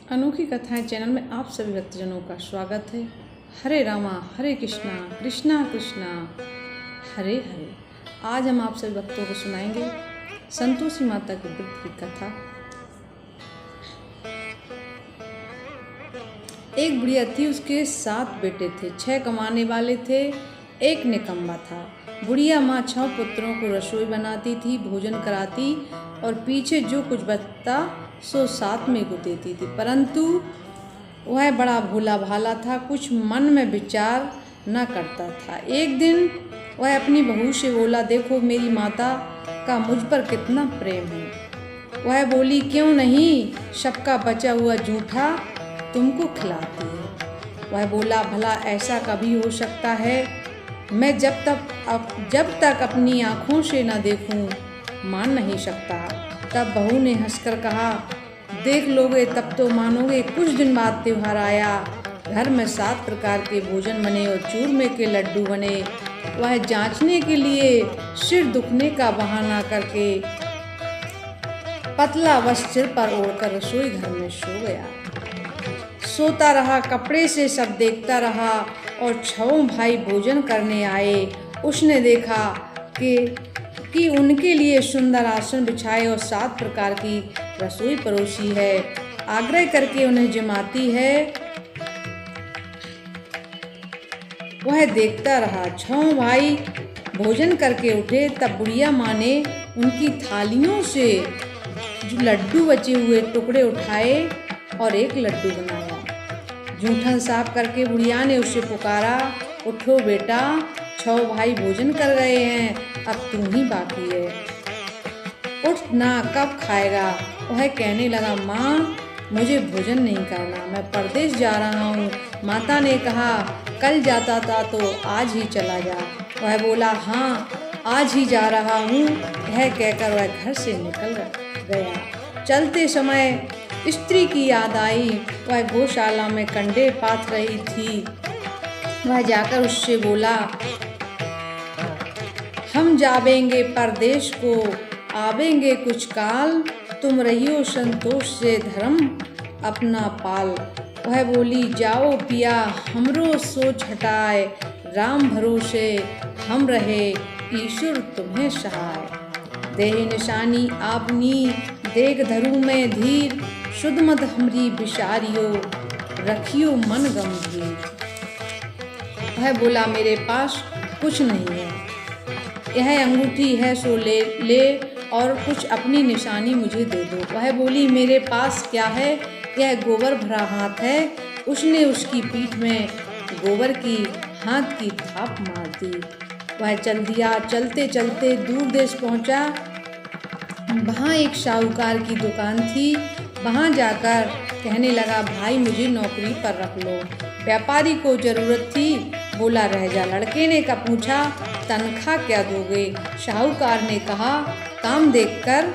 अनोखी कथाएं चैनल में आप सभी भक्तजनों का स्वागत है। हरे रामा हरे कृष्णा कृष्णा कृष्णा हरे हरे। आज हम आप सभी भक्तों को सुनाएंगे संतोषी माता के व्रत की कथा। एक बुढ़िया थी, उसके 7 बेटे थे। 6 कमाने वाले थे, एक निकम्मा था। बुढ़िया माँ 6 पुत्रों को रसोई बनाती थी, भोजन कराती और पीछे जो कुछ बचता सो साथ में को देती थी। परंतु वह बड़ा भोला भाला था, कुछ मन में विचार न करता था। एक दिन वह अपनी बहू से बोला, देखो मेरी माता का मुझ पर कितना प्रेम है। वह बोली, क्यों नहीं, सबका बचा हुआ जूठा तुमको खिलाती है। वह बोला, भला ऐसा कभी हो सकता है? मैं जब तक अपनी आँखों से न देखूं मान नहीं सकता। तब बहू ने हंसकर कहा, देख लोगे तब तो मानोगे। कुछ दिन बाद त्योहार आया। घर में 7 प्रकार के भोजन बने और चूरमे के लड्डू बने। वह जांचने के लिए सिर दुखने का बहाना करके पतला वस्त्र सिर पर ओढ़कर रसोई घर में सो गया। सोता रहा, कपड़े से सब देखता रहा और 6 भाई भोजन करने आए। उसने देखा कि उनके लिए सुंदर आसन बिछाए और 7 प्रकार की रसोई परोसी है। आग्रह करके उन्हें जमाती है। वह देखता रहा। 6 भाई भोजन करके उठे। तब बुढ़िया माँ ने उनकी थालियों से जो लड्डू बचे हुए टुकड़े उठाए और एक लड्डू बनाया। जूठन साफ करके बुढ़िया ने उसे पुकारा, उठो बेटा, 6 भाई भोजन कर गए हैं, अब तुम ही बाकी है, उठ ना, कब खाएगा? वह कहने लगा, माँ मुझे भोजन नहीं करना, मैं परदेश जा रहा हूँ। माता ने कहा, कल जाता था तो आज ही चला जा। वह बोला, हाँ आज ही जा रहा हूँ। यह कहकर वह घर से निकल गया। चलते समय स्त्री की याद आई। वह गौशाला में कंडे पाथ रही थी। वह जाकर उससे बोला, हम जावेंगे परदेश को, आवेंगे कुछ काल, तुम रहियो संतोष से धर्म अपना पाल। वह बोली, जाओ पिया हमरो सोच हटाए, राम भरोसे हम रहे, ईश्वर तुम्हें सहाय। देहि निशानी आपनी, देख धरू में धीर, शुद्ध मत हमरी विचारियो, रखियो मन गंभीर। वह बोला, मेरे पास कुछ नहीं है, यह अंगूठी है सो ले और कुछ अपनी निशानी मुझे दे दो। वह बोली, मेरे पास क्या है, यह गोबर भरा हाथ है। उसने उसकी पीठ में गोबर की हाथ की थाप मार दी। वह चल दिया। चलते चलते दूर देश पहुंचा। वहाँ एक साहूकार की दुकान थी। वहाँ जाकर कहने लगा, भाई मुझे नौकरी पर रख लो। व्यापारी को ज़रूरत थी, बोला रह जा। लड़के ने पूछा, तनख्वाह क्या दोगे? साहूकार ने कहा, काम देखकर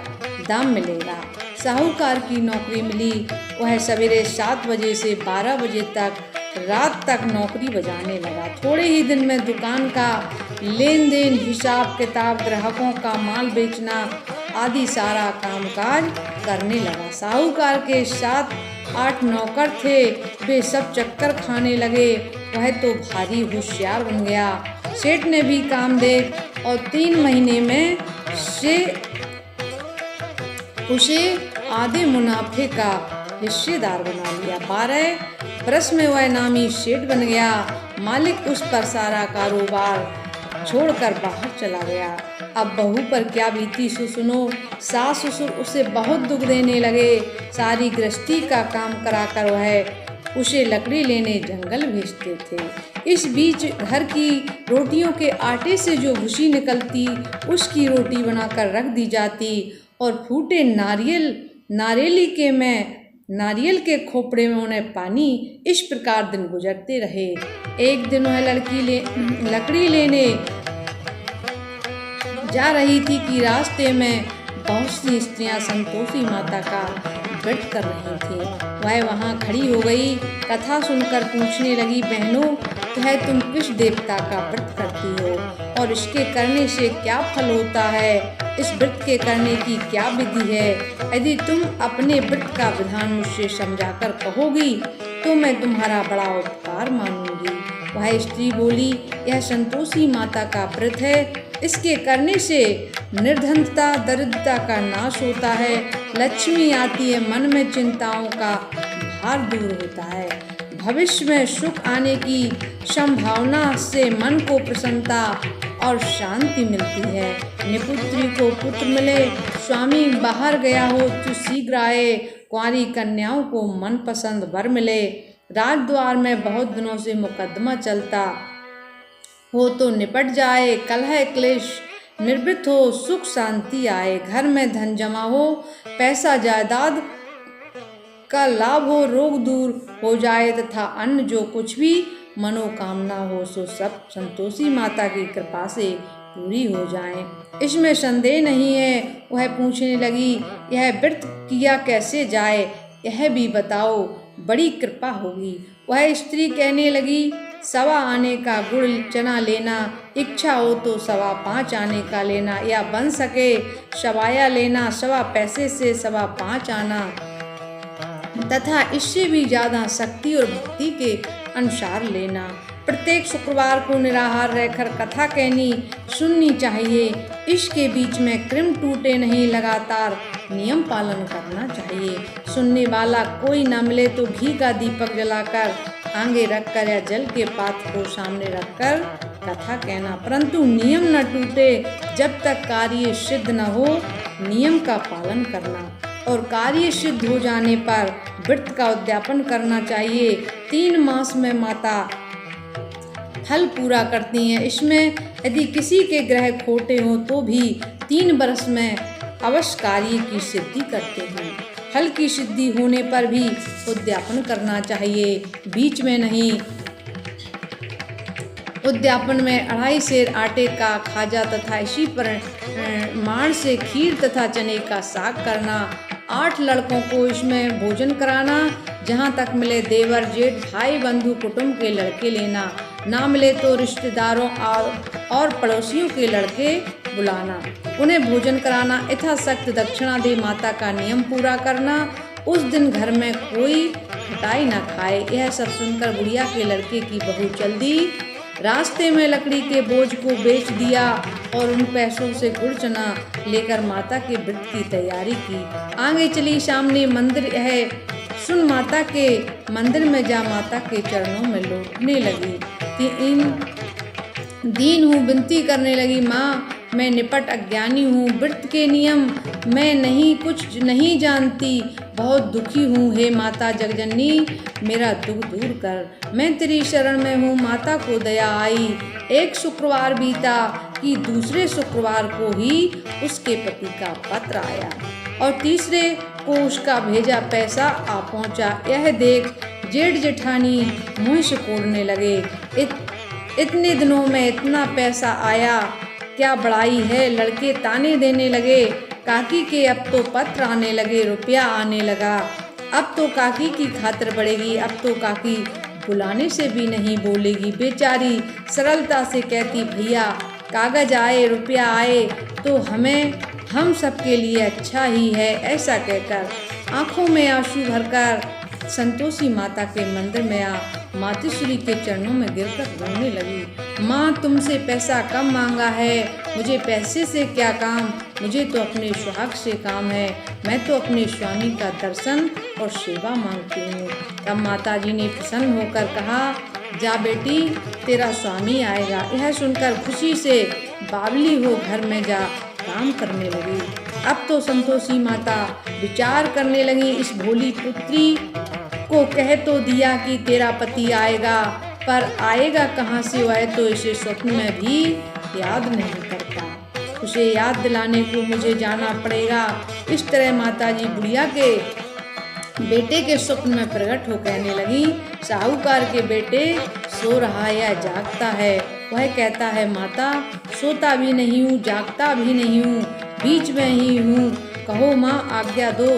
दाम मिलेगा। साहूकार की नौकरी मिली। वह सवेरे 7 बजे से 12 बजे तक रात तक नौकरी बजाने लगा। थोड़े ही दिन में दुकान का लेन देन, हिसाब किताब, ग्राहकों का माल बेचना आदि सारा कामकाज करने लगा। साहूकार के 7-8 नौकर थे, वे सब चक्कर खाने लगे। वह तो भारी होशियार बन गया। सेठ ने भी काम देख और 3 महीने में उसे आधे मुनाफे का हिस्सेदार बना लिया। 12 बरस में वह नामी सेठ बन गया। मालिक उस पर सारा कारोबार छोड़कर बाहर चला गया। अब बहू पर क्या बीती सो सुनो। सास ससुर उसे बहुत दुख देने लगे। सारी गृहस्थी का काम कराकर वह उसे लकड़ी लेने जंगल भेजते थे। इस बीच घर की रोटियों के आटे से जो भूसी निकलती, उसकी रोटी बनाकर रख दी जाती और फूटे नारियल के खोपड़े में उन्हें पानी। इस प्रकार दिन गुजरते रहे। एक दिन वह लकड़ी लेने जा रही थी कि रास्ते में बहुत सी स्त्रियां संतोषी माता का व्रत कर रही थी। वह वहां खड़ी हो गई। कथा सुनकर पूछने लगी, बहनों कह तुम किस देवता का व्रत करती हो और इसके करने से क्या फल होता है, इस व्रत के करने की क्या विधि है। यदि तुम अपने व्रत का विधान मुझसे समझाकर कहोगी तो मैं तुम्हारा बड़ा उपकार मानूंगी। वह स्त्री बोली, यह संतोषी माता का व्रत है, इसके करने से निर्धनता दरिद्रता का नाश होता है, लक्ष्मी आती है, मन में चिंताओं का भार दूर होता है, भविष्य में सुख आने की संभावना से मन को प्रसन्नता और शांति मिलती है। निपुत्री को पुत्र मिले, स्वामी बाहर गया हो तो शीघ्र आए, कुंवारी कन्याओं को मनपसंद वर मिले, राजद्वार में बहुत दिनों से मुकदमा चलता हो तो निपट जाए, कलह क्लेश निवृत्त हो, सुख शांति आए, घर में धन जमा हो, पैसा जायदाद का लाभ हो, रोग दूर हो जाए तथा अन्य जो कुछ भी मनोकामना हो सो सब संतोषी माता की कृपा से पूरी हो जाए, इसमें संदेह नहीं है। वह पूछने लगी, यह व्रत किया कैसे जाए, यह भी बताओ, बड़ी कृपा होगी। वह स्त्री कहने लगी, 1.25 आने का गुड़ चना लेना, इच्छा हो तो 5.25 आने का लेना, या बन सके सवाया लेना, 1.25 पैसे से 5.25 आना, तथा इससे भी ज्यादा शक्ति और भक्ति के अनुसार लेना। प्रत्येक शुक्रवार को निराहार रहकर कथा कहनी सुननी चाहिए, इसके बीच में क्रम टूटे नहीं, लगातार नियम पालन करना चाहिए। सुनने वाला कोई न मिले तो घी का दीपक जलाकर आगे रखकर या जल के पात्र को सामने रखकर कथा कहना, परंतु नियम न टूटे जब तक कार्य सिद्ध न हो, नियम का पालन करना और कार्य सिद्ध हो जाने पर व्रत का उद्यापन करना चाहिए। 3 मास में माता फल पूरा करती हैं, इसमें यदि किसी के ग्रह खोटे हों तो भी 3 वर्ष में अवश्य कार्य की सिद्धि करते हैं। फल की सिद्धि होने पर भी उद्यापन करना चाहिए, बीच में नहीं। उद्यापन में 2.5 सेर आटे का खाजा तथा इसी परिमाण से खीर तथा चने का साग करना, 8 लड़कों को इसमें भोजन कराना, जहाँ तक मिले देवर जेठ भाई बंधु कुटुंब के लड़के लेना, ना मिले तो रिश्तेदारों और पड़ोसियों के लड़के बुलाना, उन्हें भोजन कराना, यथाशक्ति दक्षिणा दे माता का नियम पूरा करना, उस दिन घर में कोई खटाई न खाए। यह सब सुनकर बुढ़िया के लड़के की बहू जल्दी रास्ते में लकड़ी के बोझ को बेच दिया और उन पैसों से गुड़ चना लेकर माता के व्रत की तैयारी की। आगे चली, सामने मंदिर है, सुन माता के मंदिर में जा माता के चरणों में लौटने लगी। दीन हूँ, विनती करने लगी, माँ मैं निपट अज्ञानी हूँ, व्रत के नियम मैं कुछ नहीं जानती, बहुत दुखी हूँ, हे माता जगजननी मेरा दुख दूर कर। मैं तेरी शरण में हूँ, माता को दया आई। एक शुक्रवार बीता कि दूसरे शुक्रवार को ही उसके पति का पत्र आया और तीसरे को उसका भेजा पैसा आ पहुँचा। यह देख जेठ जेठानी मुँह से कोड़ने लगे, इतने दिनों में इतना पैसा आया, क्या बड़ाई है। लड़के ताने देने लगे, काकी के अब तो पत्र आने लगे, रुपया आने लगा, अब तो काकी की खातिर बढ़ेगी, अब तो काकी बुलाने से भी नहीं बोलेगी। बेचारी सरलता से कहती, भैया कागज आए रुपया आए तो हम सबके लिए अच्छा ही है। ऐसा कहकर आंखों में आंसू भरकर संतोषी माता के मंदिर में आ मातृश्री के चरणों में गिरकर रोने लगी। माँ तुमसे पैसा कम मांगा है, मुझे पैसे से क्या काम, मुझे तो अपने सुहाग से काम है, मैं तो अपने स्वामी का दर्शन और सेवा मांगती हूँ। तब माता जी ने प्रसन्न होकर कहा, जा बेटी तेरा स्वामी आएगा। यह सुनकर खुशी से बावली हो घर में जा काम करने लगी। अब तो संतोषी माता विचार करने लगी, इस भोली पुत्री को कह तो दिया कि तेरा पति आएगा, पर आएगा कहाँ से, वह तो इसे स्वप्न में भी याद नहीं करता, उसे याद दिलाने को मुझे जाना पड़ेगा। इस तरह माताजी बुढ़िया के बेटे के स्वप्न में प्रकट हो कहने लगी, साहूकार के बेटे सो रहा या जागता है। वह कहता है, माता सोता भी नहीं हूँ, जागता भी नहीं हूँ, बीच में ही हूँ, कहो माँ आज्ञा दो।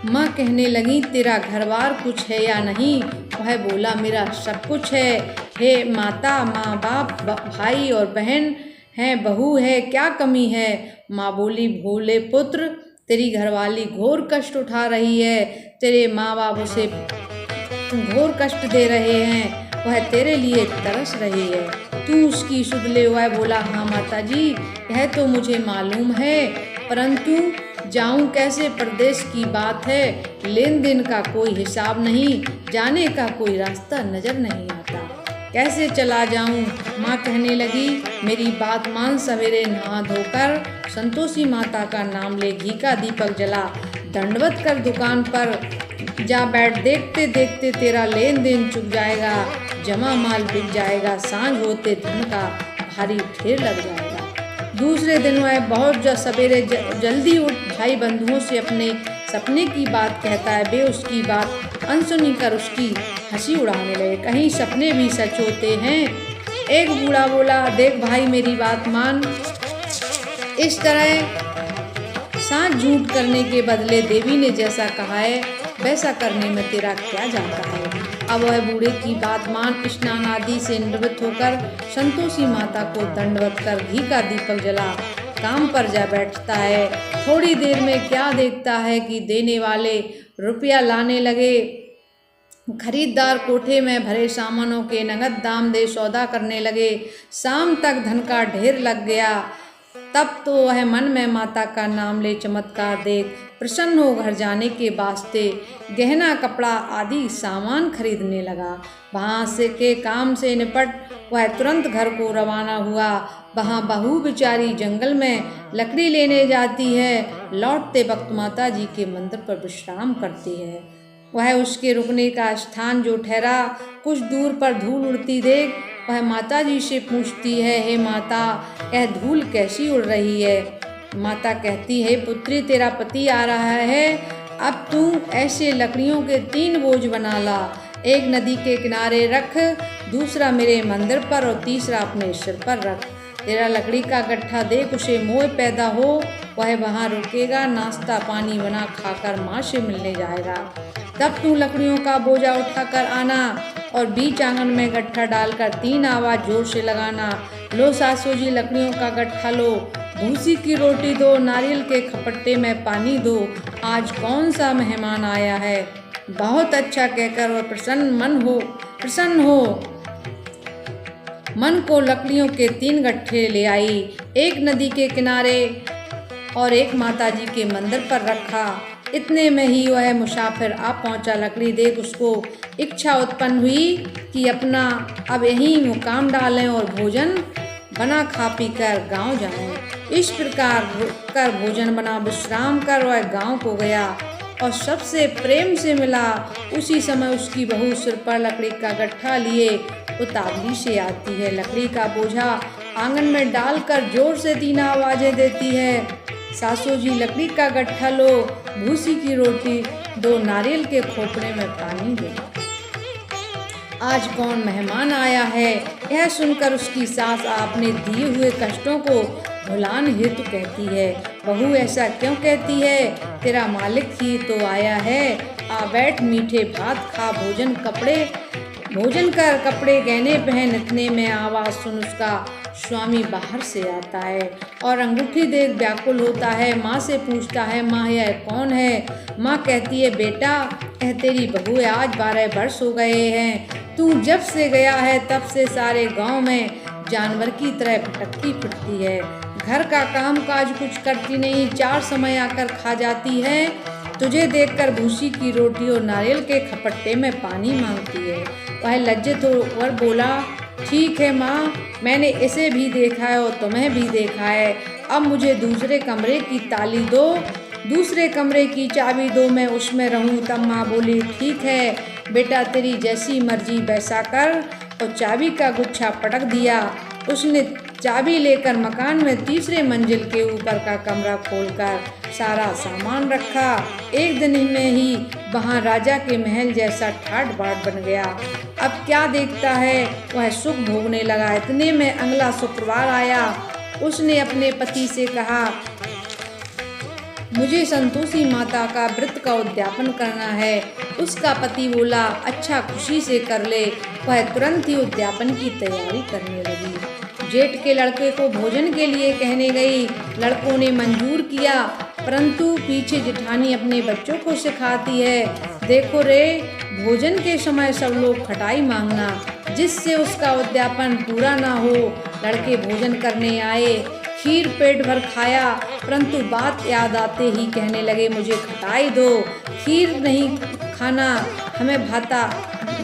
माँ कहने लगी तेरा घरबार कुछ है या नहीं। वह बोला मेरा सब कुछ है। हे माता, माँ बाप भाई और बहन हैं, बहू है, क्या कमी है। माँ बोली भोले पुत्र, तेरी घरवाली घोर कष्ट उठा रही है। तेरे माँ बाप उसे घोर कष्ट दे रहे हैं। वह तेरे लिए तरस रही है, तू उसकी सुध ले। वह बोला हाँ माता जी, यह तो मुझे मालूम है, परंतु जाऊं कैसे, परदेश की बात है। लेन देन का कोई हिसाब नहीं, जाने का कोई रास्ता नजर नहीं आता, कैसे चला जाऊं। माँ कहने लगी मेरी बात मान, सवेरे नहा धोकर संतोषी माता का नाम ले, घी का दीपक जला, दंडवत कर दुकान पर जा बैठ। देखते देखते तेरा लेन देन चुक जाएगा, जमा माल बिक जाएगा, सांझ होते धन का भारी ढेर लग जाएगा। दूसरे दिन वह बहुत सवेरे जल्दी उठ भाई बंधुओं से अपने सपने की बात कहता है। वे उसकी बात अनसुनी कर उसकी हंसी उड़ाने लगे, कहीं सपने भी सच होते हैं। एक बूढ़ा बोला देख भाई मेरी बात मान, इस तरह साँच झूठ करने के बदले देवी ने जैसा कहा है वैसा करने में तेरा क्या जाता है। अब वह बूढ़े की बात मान स्नान आदि से निवृत्त होकर संतोषी माता को दंडवत कर घी का दीपक जला काम पर जा बैठता है। थोड़ी देर में क्या देखता है कि देने वाले रुपया लाने लगे। खरीदार कोठे में भरे सामानों के नगद दाम दे सौदा करने लगे। शाम तक धन का ढेर लग गया। तब तो वह मन में माता का नाम ले चमत्कार देख प्रसन्न हो घर जाने के वास्ते गहना कपड़ा आदि सामान खरीदने लगा। वहाँ से के काम से निपट वह तुरंत घर को रवाना हुआ। वहाँ बहू बेचारी जंगल में लकड़ी लेने जाती है। लौटते वक्त माता जी के मंदिर पर विश्राम करती है। वह उसके रुकने का स्थान जो ठहरा, कुछ दूर पर धूल उड़ती देख वह माता जी से पूछती है हे माता, यह धूल कैसी उड़ रही है। माता कहती है पुत्री तेरा पति आ रहा है, अब तू ऐसे लकड़ियों के 3 बोझ बना ला। एक नदी के किनारे रख, दूसरा मेरे मंदिर पर और तीसरा अपने सिर पर रख। तेरा लकड़ी का गट्ठा देख उसे मोह पैदा हो, वह वहाँ रुकेगा, नाश्ता पानी बना खाकर माँ से मिलने जाएगा। तब तू लकड़ियों का बोझा उठाकर आना और बीच आंगन में गट्ठा डालकर 3 आवाज़ जोर से लगाना। लो सासू जी लकड़ियों का गट्ठा लो, भूसी की रोटी दो, नारियल के खपट्टे में पानी दो, आज कौन सा मेहमान आया है। बहुत अच्छा कहकर वह प्रसन्न हो मन को लकड़ियों के 3 गट्ठे ले आई। एक नदी के किनारे और एक माता जी के मंदिर पर रखा। इतने में ही वह मुसाफिर आ पहुंचा। लकड़ी देख उसको इच्छा उत्पन्न हुई कि अपना अब यहीं मुकाम डालें और भोजन बना खा पी कर गाँव जाएं। इस प्रकार कर भोजन बना विश्राम कर वह गाँव को गया और सबसे प्रेम से मिला। उसी समय उसकी बहू सिर पर लकड़ी का गट्ठा लिए उतावली से आती है। लकड़ी का बोझा आंगन में डालकर जोर से 3 आवाज़ें देती है। सासू जी लकड़ी का गट्ठा लो, भूसी की रोटी दो, नारियल के खोपड़े में पानी दो, आज कौन मेहमान आया है। यह सुनकर उसकी सास अपने दिए हुए कष्टों को भुलाने हेतु कहती है, बहू ऐसा क्यों कहती है, तेरा मालिक ही तो आया है। आ बैठ, मीठे भात खा, भोजन कर, कपड़े गहने पहन। इतने में आवाज़ सुन उसका स्वामी बाहर से आता है और अंगूठी देख व्याकुल होता है। माँ से पूछता है माँ यह कौन है। माँ कहती है बेटा यह तेरी बहू है, आज 12 वर्ष हो गए हैं। तू जब से गया है तब से सारे गांव में जानवर की तरह भटकती फिरती है। घर का काम काज कुछ करती नहीं, 4 समय आकर खा जाती है। तुझे देखकर भूसी की रोटी और नारियल के खपट्टे में पानी मांगती है। वह लज्जित होकर बोला, ठीक है माँ, मैंने इसे भी देखा है और तुम्हें भी देखा है। अब मुझे दूसरे कमरे की ताली दो, दूसरे कमरे की चाबी दो, मैं उसमें रहूं। तब माँ बोली, ठीक है बेटा, तेरी जैसी मर्जी वैसा कर। और चाबी का गुच्छा पटक दिया। उसने चाबी लेकर मकान में तीसरे मंजिल के ऊपर का कमरा खोलकर सारा सामान रखा। एक दिन में ही वहाँ राजा के महल जैसा ठाट बाट बन गया। अब क्या देखता है, वह सुख भोगने लगा। इतने में अगला शुक्रवार आया। उसने अपने पति से कहा, मुझे संतोषी माता का व्रत का उद्यापन करना है। उसका पति बोला, अच्छा खुशी से कर ले। वह तुरंत ही उद्यापन की तैयारी करने लगी। जेठ के लड़के को भोजन के लिए कहने गई। लड़कों ने मंजूर किया, परंतु पीछे जेठानी अपने बच्चों को सिखाती है, देखो रे, भोजन के समय सब लोग खटाई मांगना, जिससे उसका उद्यापन पूरा ना हो। लड़के भोजन करने आए, खीर पेट भर खाया, परंतु बात याद आते ही कहने लगे, मुझे खटाई दो, खीर नहीं खाना, हमें भाता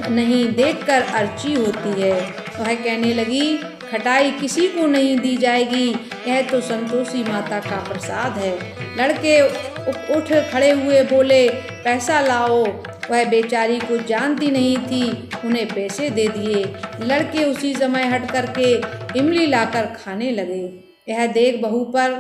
नहीं, देखकर अर्ची होती है। वह कहने लगी, खटाई किसी को नहीं दी जाएगी, यह तो संतोषी माता का प्रसाद है। लड़के उठ खड़े हुए बोले, पैसा लाओ। वह बेचारी कुछ जानती नहीं थी, उन्हें पैसे दे दिए। लड़के उसी समय हट करके इमली लाकर खाने लगे। यह देख बहू पर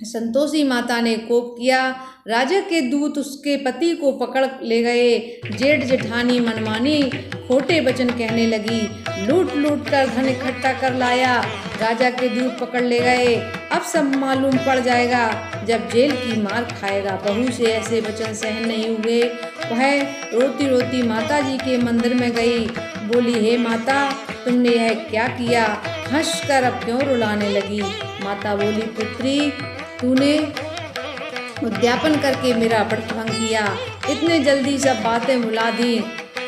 संतोषी माता ने कोप किया। राजा के दूत उसके पति को पकड़ ले गए। जेठ जेठानी मनमानी खोटे वचन कहने लगी, लूट लूट कर धन इकट्ठा कर लाया। राजा के दूत पकड़ ले गए। अब सब मालूम पड़ जाएगा जब जेल की मार खाएगा। बहू से ऐसे वचन सहन नहीं हुए। वह रोती रोती माता जी के मंदिर में गई। बोली, हे माता, तुमने यह क्या किया? हंस कर अब क्यों रुलाने लगी? माता बोली, पुत्री, तूने उद्यापन करके मेरा व्रत भंग किया, इतने जल्दी सब बातें भुला दी।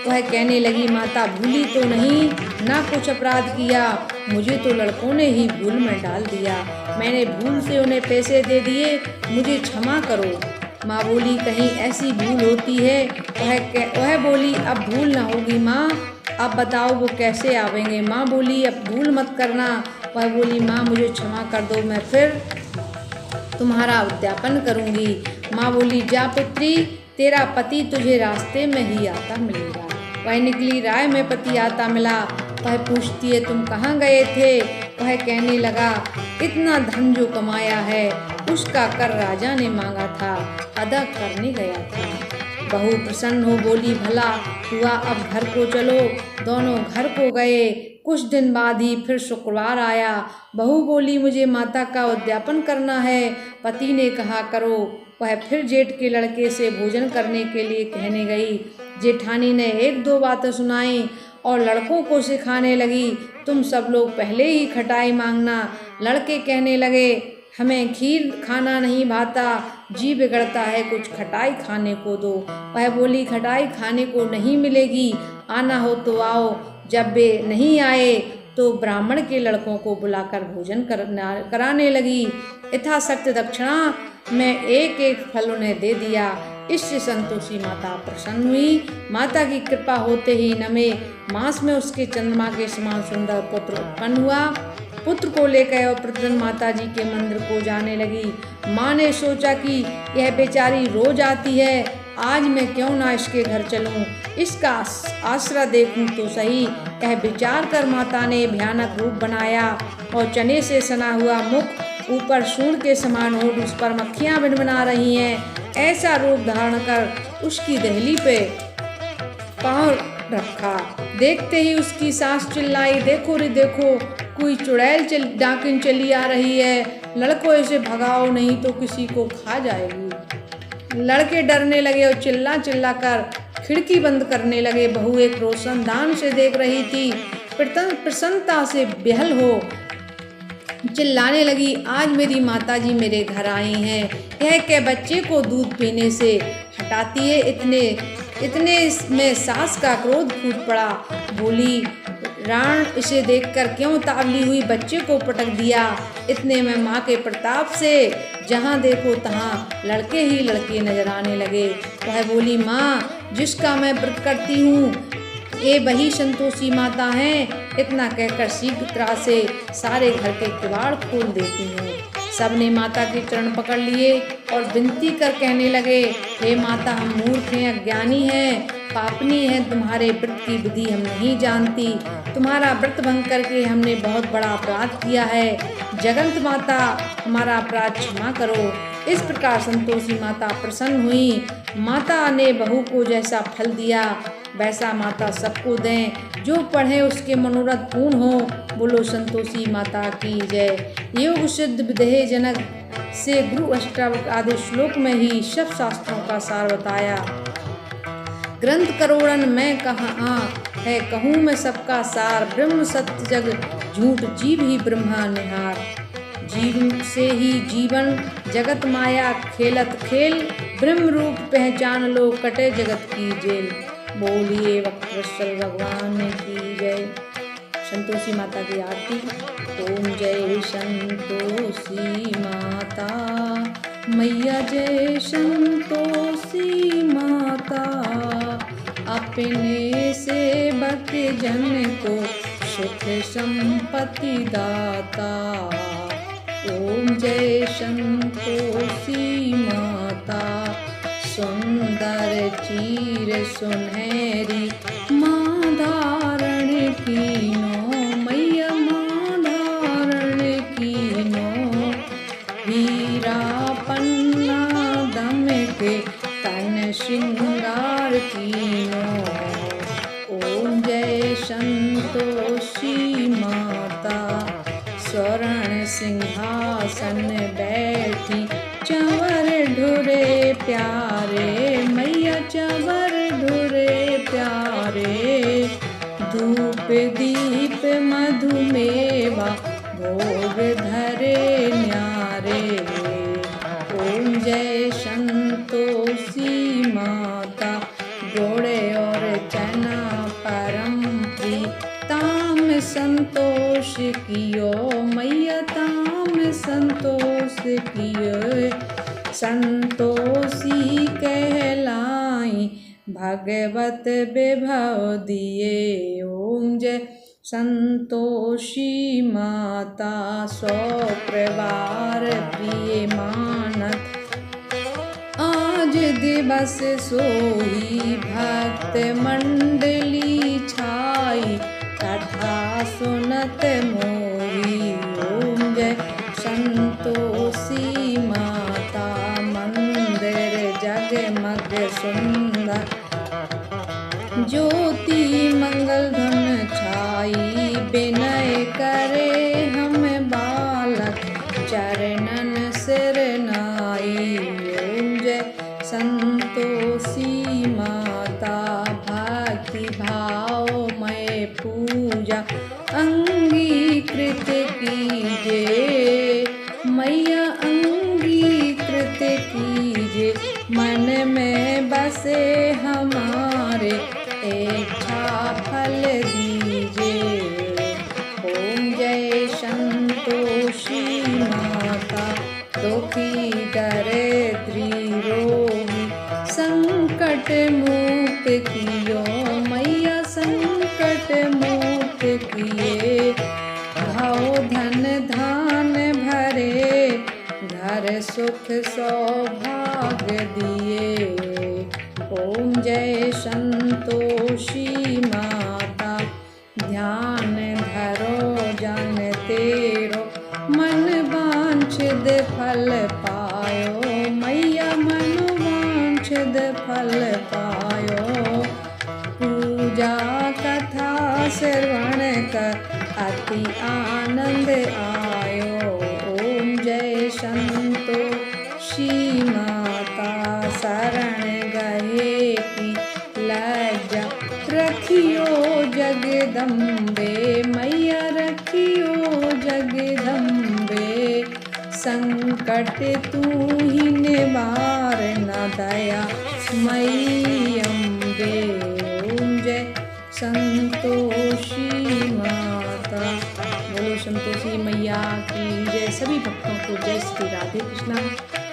वह कहने लगी, माता भूली तो नहीं, ना कुछ अपराध किया, मुझे तो लड़कों ने ही भूल में डाल दिया, मैंने भूल से उन्हें पैसे दे दिए, मुझे क्षमा करो। माँ बोली, कहीं ऐसी भूल होती है? वह बोली, अब भूल ना होगी माँ, अब बताओ वो कैसे आवेंगे? माँ बोली, अब भूल मत करना। वह बोली, माँ मुझे क्षमा कर दो, मैं फिर तुम्हारा उद्यापन करूँगी। माँ बोली, जा पुत्री, तेरा पति तुझे रास्ते में ही आता मिलेगा। वह निकली, राह में पति आता मिला। वह पूछती है, तुम कहाँ गए थे? वह कहने लगा, इतना धन जो कमाया है उसका कर राजा ने मांगा था, अदा करने गया था। बहू प्रसन्न हो बोली, भला हुआ, अब घर को चलो। दोनों घर को गए। कुछ दिन बाद ही फिर शुक्रवार आया। बहू बोली, मुझे माता का उद्यापन करना है। पति ने कहा, करो। वह फिर जेठ के लड़के से भोजन करने के लिए कहने गई। जेठानी ने एक दो बातें सुनाई और लड़कों को सिखाने लगी, तुम सब लोग पहले ही खटाई मांगना। लड़के कहने लगे, हमें खीर खाना नहीं भाता, जी बिगड़ता है, कुछ खटाई खाने को दो। वह बोली, खटाई खाने को नहीं मिलेगी, आना हो तो आओ। जब वे नहीं आए तो ब्राह्मण के लड़कों को बुलाकर भोजन कराने लगी। यथाशक्ति दक्षिणा में एक एक फल उन्हें दे दिया। इससे संतोषी माता प्रसन्न हुई। माता की कृपा होते ही नवे मास में उसके चंद्रमा के समान सुंदर पुत्र उत्पन्न हुआ। पुत्र को लेकर और प्रतिदिन माता जी के मंदिर को जाने लगी। माँ ने सोचा कि यह बेचारी रोज आती है, आज मैं क्यों ना इसके घर चलूं, इसका आसरा देखूं तो सही। यह विचार कर माता ने भयानक रूप बनाया और चने से सना हुआ मुख, ऊपर सूंड के समान होठ, उस पर मक्खियाँ भिनभिना रही हैं, ऐसा रूप धारण कर उसकी दहली पे पाँव रखा। देखते ही उसकी सास चिल्लाई, देखो रे देखो, कोई चुड़ैल डाकिन चली आ रही है, लड़कों इसे भगाओ नहीं तो किसी को खा जाएगी। लड़के डरने लगे और चिल्ला चिल्ला कर खिड़की बंद करने लगे। बहू एक रोशनदान से देख रही थी, प्रसन्नता से बेहल हो चिल्लाने लगी, आज मेरी माताजी मेरे घर आई हैं, यह के बच्चे को दूध पीने से हटाती है। इतने में सास का क्रोध फूट पड़ा। बोली, राण इसे देखकर क्यों तावली हुई, बच्चे को पटक दिया। इतने में माँ के प्रताप से जहाँ देखो तहाँ लड़के ही लड़के नजर आने लगे। वह बोली, माँ जिसका मैं व्रत करती हूँ ये वही संतोषी माता हैं। इतना कहकर शीघ्रता से सारे घर के किवाड़ खोल देती हैं। सबने माता के चरण पकड़ लिए और विनती कर कहने लगे, हे माता, हम मूर्ख हैं, अज्ञानी हैं, पापनी हैं, तुम्हारे व्रत की विधि हम नहीं जानती, तुम्हारा व्रत भंग करके हमने बहुत बड़ा अपराध किया है, जगन्त माता हमारा अपराध क्षमा करो। इस प्रकार संतोषी माता प्रसन्न हुई। माता ने बहू को जैसा फल दिया वैसा माता सबको दें, जो पढ़े उसके मनोरथ पूर्ण हो। बोलो संतोषी माता की जय। योग सिद्ध विदेह जनक से गुरु अष्टावक्र आदि श्लोक में ही सब शास्त्रों का सार बताया। ग्रंथ करोड़न में कहाँ है कहूँ मैं सबका सार, ब्रह्म सत्य जग झूठ जीव ही ब्रह्मा निहार। जीव से ही जीवन जगत माया खेलत खेल, ब्रह्म रूप पहचान लो कटे जगत की जेल। बोलिए वक्रवत्सल भगवान की जय। संतोषी माता की आरती। ओम जय संतोषी माता मैया, जय संतोषी माता, अपने सेवक जन को सुख संपत्ति दाता। ओम जय संतोषी माता, सुंदर चीर सुनहरी माँ धारण कीनो, मैया माँ धारण कीनो। हीरा पन्ना दमके तन श्रृंगार कीनो। ओम जय संतोषी माता, स्वर्ण सिंहासन बैठी चंवर ढुरे प्यारे, मैया चंवर ढुरे प्यारे। धूप दीप मधुमेवा भोग धरे न्यारे। ओम जय संतोषी माता, गोड़े और चना परम प्री ताम संतोष कियो, मैया ताम संतोष कियो। संतोषी कहलाई भगवत विभव दिए। ओम जय संतोषी माता, सौ प्रवार प्रिय मानत आज दिवस सोई। भक्त मंडली छाई कथा सुनत मोही। ओम जय संतोषी माता, मंदिर जगमग सुंदर ज्योति मंगल धन छाई। विनय करे हम बालक चरणन सिर नाई। ओम जय संतोषी माता, भक्ति भाव में पूजा अंगीकृत कीजे, मैया अंगीकृत कीजे। मन में बसे हमारे इच्छा फल दीजे। ओम जय संतोषी माता, दुखी दरिद्री रोगी संकट मुक्त कियो, मैया संकट मुक्त किए। भाव धन धान भरे घर सुख सौभाग्य दिए। ओम जय संतोषी माता, ध्यान धरो जन तेरो मन वांछित फल पायो, मैया मन वांछित फल पायो। पूजा कथा श्रवण कर अति आनंद आयो। ओम जय संतोषी माता, शरण गए की लज्जा रखियो जगदम्बे, मैया रखियो जगदम्बे। संकट तू ही निवार न दया मई अम्बे। ओम जय संतोषी माता। बोलो संतोषी मैया की जय। सभी भक्तों को जय श्री राधे कृष्णा।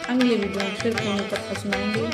अगले वीडियो में फिर कथा सुनाएंगे।